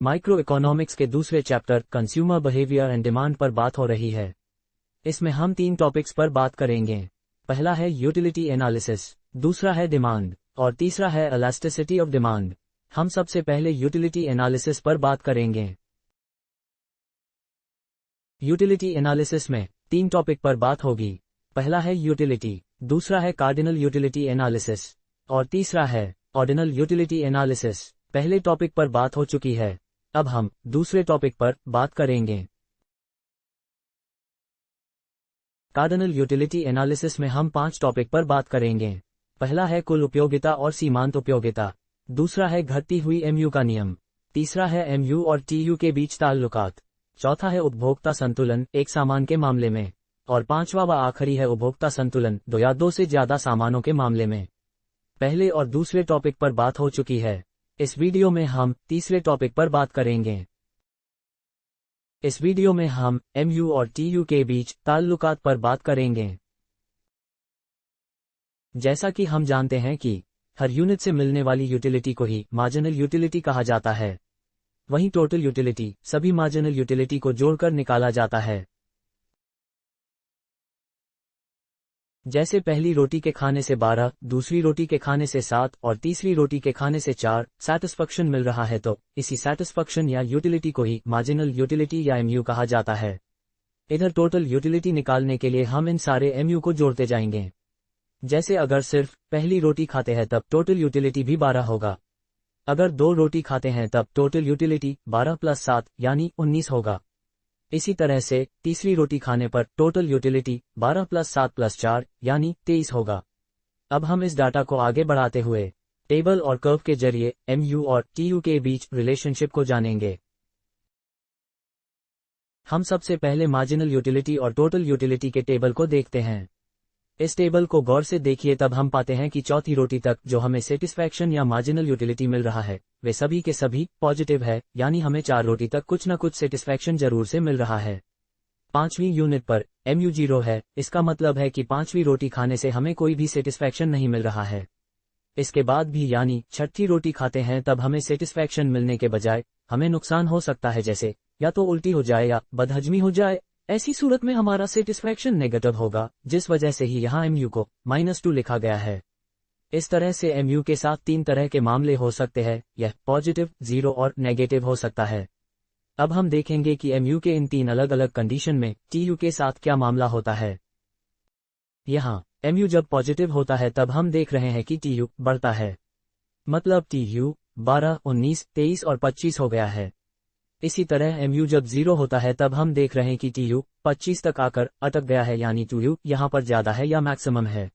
Micro economics के दूसरे chapter consumer behaviour and demand पर बात हो रही है। इसमें हम 3 टॉपिक्स पर बात करेंगे। पहला है यूटिलिटी एनालिसिस, दूसरा है डिमांड और तीसरा है इलास्टिसिटी ऑफ डिमांड। हम सबसे पहले यूटिलिटी एनालिसिस पर बात करेंगे। यूटिलिटी एनालिसिस में 3 टॉपिक पर बात होगी। पहला है यूटिलिटी, दूसरा है कार्डिनल यूटिलिटी एनालिसिस और तीसरा है ऑर्डिनल यूटिलिटी एनालिसिस। पहले टॉपिक पर बात हो चुकी है, अब हम दूसरे टॉपिक पर बात करेंगे। कार्डिनल यूटिलिटी एनालिसिस में हम 5 टॉपिक पर बात करेंगे। पहला है कुल उपयोगिता और सीमांत उपयोगिता, दूसरा है घटती हुई एमयू का नियम, तीसरा है एमयू और टीयू के बीच ताल्लुकात, चौथा है उपभोक्ता संतुलन एक सामान के मामले में, और पांचवा व आखिरी है उपभोक्ता संतुलन 2 या 2 से ज्यादा सामानों के मामले में। पहले और दूसरे टॉपिक पर बात हो चुकी है। इस वीडियो में हम तीसरे टॉपिक पर बात करेंगे। इस वीडियो में हम एमयू और टीयू के बीच ताल्लुकात पर बात करेंगे। जैसा कि हम जानते हैं कि हर यूनिट से मिलने वाली यूटिलिटी को ही मार्जिनल यूटिलिटी कहा जाता है। वहीं टोटल यूटिलिटी सभी मार्जिनल यूटिलिटी को जोड़कर निकाला जाता है। जैसे पहली रोटी के खाने से 12, दूसरी रोटी के खाने से 7 और तीसरी रोटी के खाने से 4 सैटिस्फैक्शन मिल रहा है, तो इसी सैटिस्फैक्शन या यूटिलिटी को ही मार्जिनल यूटिलिटी या एमयू कहा जाता है। इधर टोटल यूटिलिटी निकालने के लिए हम इन सारे एमयू को जोड़ते जाएंगे। जैसे अगर सिर्फ पहली रोटी खाते हैं तब टोटल यूटिलिटी भी 12 होगा। अगर 2 रोटी खाते हैं तब टोटल यूटिलिटी 12 + 7 यानी 19 होगा। इसी तरह से तीसरी रोटी खाने पर टोटल यूटिलिटी 12 + 7 + 4 यानी 23 होगा। अब हम इस डाटा को आगे बढ़ाते हुए टेबल और कर्व के जरिए एमयू और टीयू के बीच रिलेशनशिप को जानेंगे। हम सबसे पहले मार्जिनल यूटिलिटी और टोटल यूटिलिटी के टेबल को देखते हैं। इस टेबल को गौर से देखिए तब हम पाते हैं कि चौथी रोटी तक जो हमें सेटिस्फैक्शन या मार्जिनल यूटिलिटी मिल रहा है वे सभी के सभी पॉजिटिव है, यानी हमें 4 रोटी तक कुछ न कुछ सेटिस्फैक्शन जरूर से मिल रहा है। 5वीं यूनिट पर एमयू 0 है, इसका मतलब है कि 5वीं रोटी खाने से हमें कोई भी सेटिस्फैक्शन नहीं मिल रहा है। इसके बाद भी यानी 6ठी रोटी खाते हैं तब हमें सेटिस्फैक्शन मिलने के बजाय हमें नुकसान हो सकता है, जैसे या तो उल्टी हो जाए या बदहजमी हो जाए। ऐसी सूरत में हमारा सेटिस्फैक्शन नेगेटिव होगा, जिस वजह से ही यहाँ एमयू को -2 लिखा गया है। इस तरह से एमयू के साथ 3 तरह के मामले हो सकते हैं, यह पॉजिटिव, 0 और नेगेटिव हो सकता है। अब हम देखेंगे कि एमयू के इन 3 अलग अलग कंडीशन में टीयू के साथ क्या मामला होता है। यहाँ एमयू जब पॉजिटिव होता है तब हम देख रहे हैं कि टीयू बढ़ता है, मतलब टीयू 12, 19, 23 और 25 हो गया है। इसी तरह एमयू जब 0 होता है तब हम देख रहे हैं कि टीयू 25 तक आकर अटक गया है, यानी टीयू यहाँ पर ज्यादा है या मैक्सिमम है।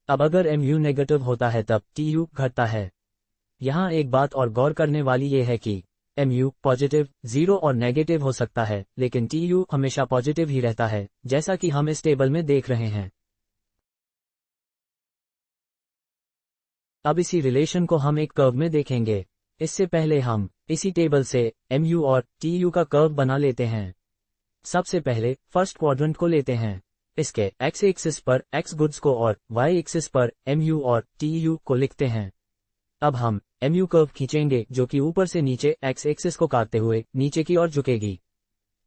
अब अगर एमयू नेगेटिव होता है तब टीयू घटता है। यहाँ एक बात और गौर करने वाली ये है कि एमयू पॉजिटिव, 0 और नेगेटिव हो सकता है, लेकिन टीयू हमेशा पॉजिटिव ही रहता है, जैसा कि हम इस टेबल में देख रहे हैं। अब इसी रिलेशन को हम एक कर्व में देखेंगे। इससे पहले हम इसी टेबल से एमयू और टीयू का कर्व बना लेते हैं। सबसे पहले फर्स्ट क्वाड्रेंट को लेते हैं। इसके एक्स एक्सिस पर एक्स गुड्स को और वाई एक्सिस पर एमयू और टीयू को लिखते हैं। अब हम एमयू कर्व खींचेंगे जो कि ऊपर से नीचे एक्स एक्सिस को काटते हुए नीचे की ओर झुकेगी।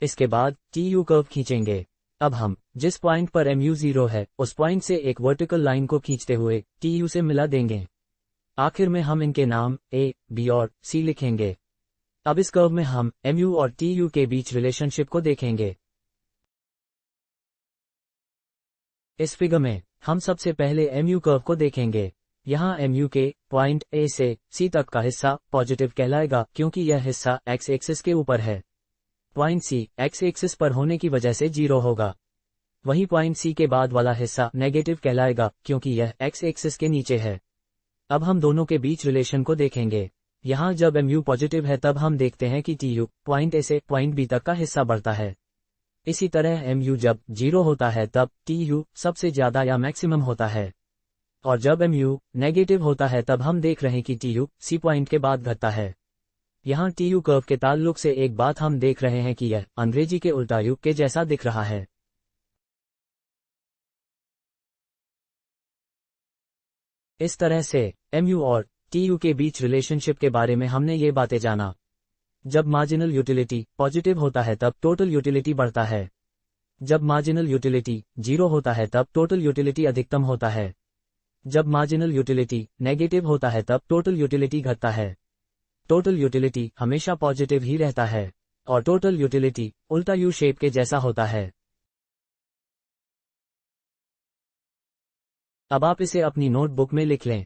इसके बाद टीयू कर्व खींचेंगे। अब हम जिस पॉइंट पर एमयू 0 है उस पॉइंट से एक वर्टिकल लाइन को खींचते हुए टीयू से मिला देंगे। आखिर में हम इनके नाम ए, बी और सी लिखेंगे। अब इस कर्व में हम एमयू और टीयू के बीच रिलेशनशिप को देखेंगे। इस फिगर में हम सबसे पहले एमयू कर्व को देखेंगे। यहाँ एमयू के पॉइंट ए से सी तक का हिस्सा पॉजिटिव कहलाएगा, क्योंकि यह हिस्सा एक्स एक्सिस के ऊपर है। पॉइंट सी एक्स एक्सिस पर होने की वजह से 0 होगा। वहीं पॉइंट सी के बाद वाला हिस्सा नेगेटिव कहलाएगा, क्योंकि यह एक्स एक्सिस के नीचे है। अब हम दोनों के बीच रिलेशन को देखेंगे। यहाँ जब एमयू पॉजिटिव है तब हम देखते हैं कि टीयू पॉइंट ए से पॉइंट बी तक का हिस्सा बढ़ता है। इसी तरह एमयू जब 0 होता है तब टीयू सबसे ज्यादा या मैक्सिमम होता है, और जब एमयू नेगेटिव होता है तब हम देख रहे हैं कि टीयू सी पॉइंट के बाद घटता है। यहाँ टीयू कर्व के ताल्लुक से एक बात हम देख रहे हैं कि यह अंग्रेजी के उल्टा यू के जैसा दिख रहा है। इस तरह से एमयू और टीयू के बीच रिलेशनशिप के बारे में हमने ये बातें जाना। जब मार्जिनल यूटिलिटी पॉजिटिव होता है तब टोटल यूटिलिटी बढ़ता है। जब मार्जिनल यूटिलिटी 0 होता है तब टोटल यूटिलिटी अधिकतम होता है। जब मार्जिनल यूटिलिटी नेगेटिव होता है तब टोटल यूटिलिटी घटता है। टोटल यूटिलिटी हमेशा पॉजिटिव ही रहता है और टोटल यूटिलिटी उल्टा यू शेप के जैसा होता है। अब आप इसे अपनी नोटबुक में लिख लें।